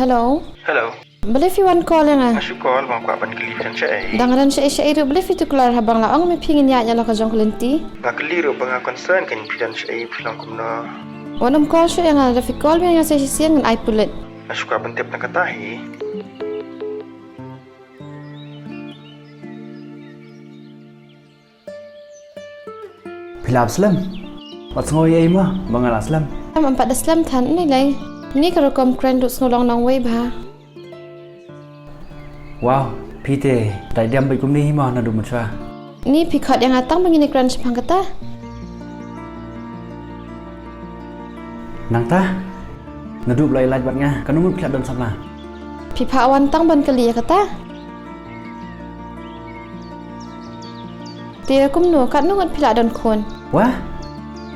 Hello? Hello. Boleh fi one call yang Masuk call bang kuat ban keliran saya. Dangaran siya iru boleh fi tu kelar habang laang me pingin ya lo ka jong kelenti. Bang keliru bang concern kan pidan saya pulang kumno. Wanam call siya yang ada fi call yang saya siang dengan iPulet. Masuk kuat ban tip nak katahi. Philap Slam. What's ngồi ấy mà, bang Al Aslam. Am 4 Islam than ni lai. Ni kalau kom kren duk ngolong nang wei ba. Wow, pite, tại đem bị cũng đi mà nó đủ một sao. Ni pikot yang atang mengini kren sepang kata. Nang ta, nó đủ lại lại bạn nha, kan umur kelihatan sama. Pipa awan tang ban kali ya kata. Dia kum nu kat nu ngat pila don kon. Wah,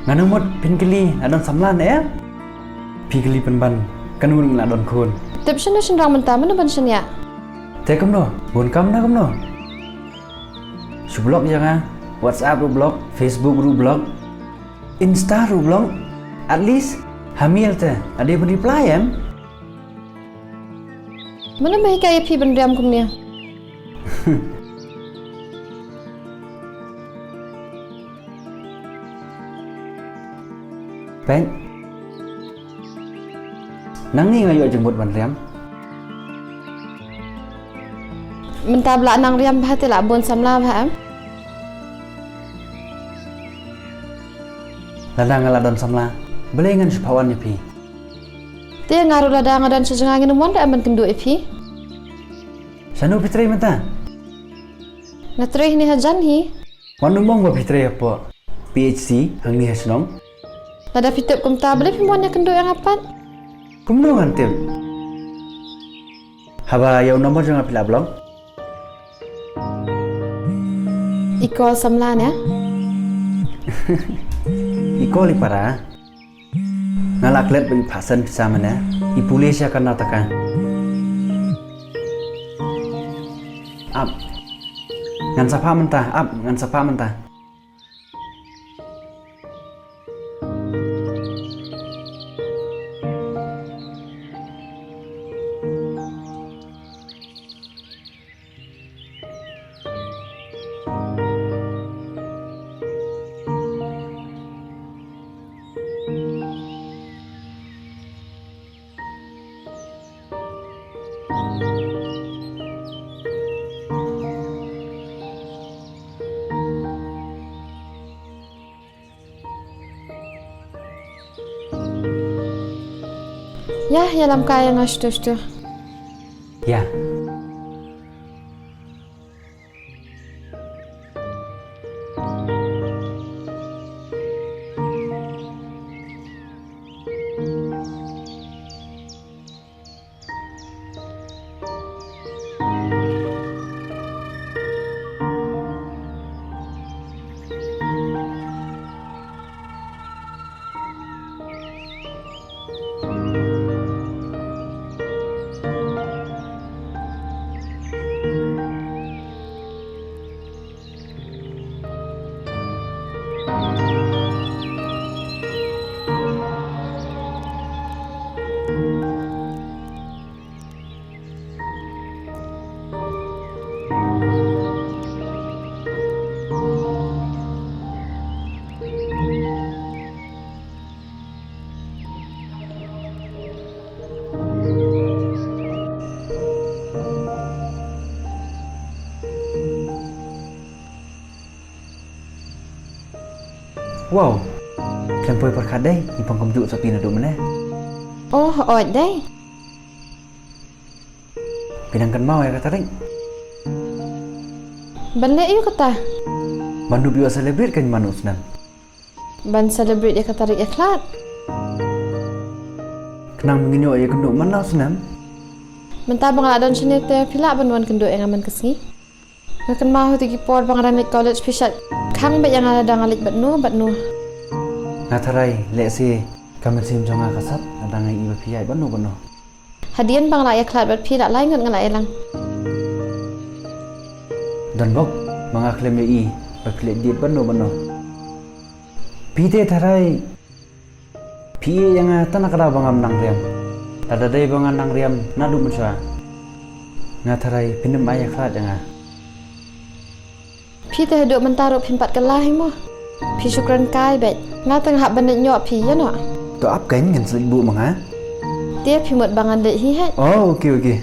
ngan umur pin keli, adon samlan ya. Pi keli penban, kan umur ngadon kon. Tip shen rang mentah mana ban shen ya. Thế kom no, buồn kam na kom no. Su blog jangan, WhatsApp ru blog, Facebook ru blog, Insta ru blog. At least hamil te, ada yang reply em. Mana mai kaya pi ban riam kum ni. Pen. Nang ni ngayo jemput ban riam. Mentah belak nang riam bahati lak bon samla ba am. Ladang ladon samla, belengan sepawan ni pi. Dia ngaruh ladang dan sejengangin umon dak aman kendu pi. Sanu pitrai mata. Natreh ni hajan hi. Wanu mong ba pitrai apa? PhD hang ni hasnong. Lada fitip kum ta boleh pimon kendu yang apat. Kumno ngantip. Haba yau nomor jangan pila blong. Iko samlan ya. Iko li para. Ngalak let bagi pasan bisa mana? Ipulesia Karnataka. Up. Ngan sapa mentah, up ngan sapa mentah. Ya, ya lam kaya ngastu. Ya. Wow, kempoi perkadai, ipang komjuk sapi nado mana? Oh, oi dai. Pinangkan mau ya kata ring. Balik yuk kata. Bandu biwa celebrate kan manus nan. Ban celebrate ya kata rik ikhlat. Kenang menginyo ya kenduk mana senam? Mentah bang adon sini te pila banwan kendu yang aman kesni. Ngakan mahu tigi por bang ranit college pisat. Kang bet yang ada ngalik bat nu. Ngatarai lesi kamersim jonga kasat adangai iba piyai banu. Hadian bang lak ikhlat bat pila lain ngat ngalai lang. Dan bok mga klaim ya i berkelit diet banu. Pite tarai piye yang tanah kada bangam nang rem. Tada day bangan nang riam nadu muswa. Ngatarai pinam ayah khat janga. พี่แต่ดอกมันตารุพิมปัดกันลายมั้งพี่ชุกรันกายแบบงาตั้งหับบันเดยอพี่ยันวะ To up kain ngan slik bu manga. เตี้ยพี่หมดบางอันเดยฮีเฮ็ด Oh, okay, okay.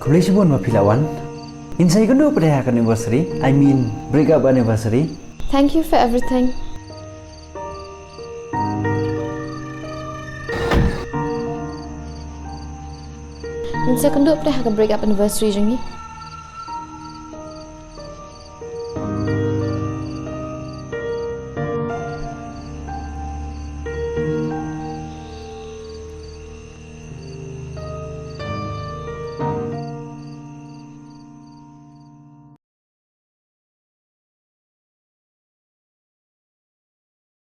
Kembali sebun ma pilawan. Insai kan pada akan anniversary. I mean break up anniversary. thank you for everything Insya kan pada akan break up anniversary jengi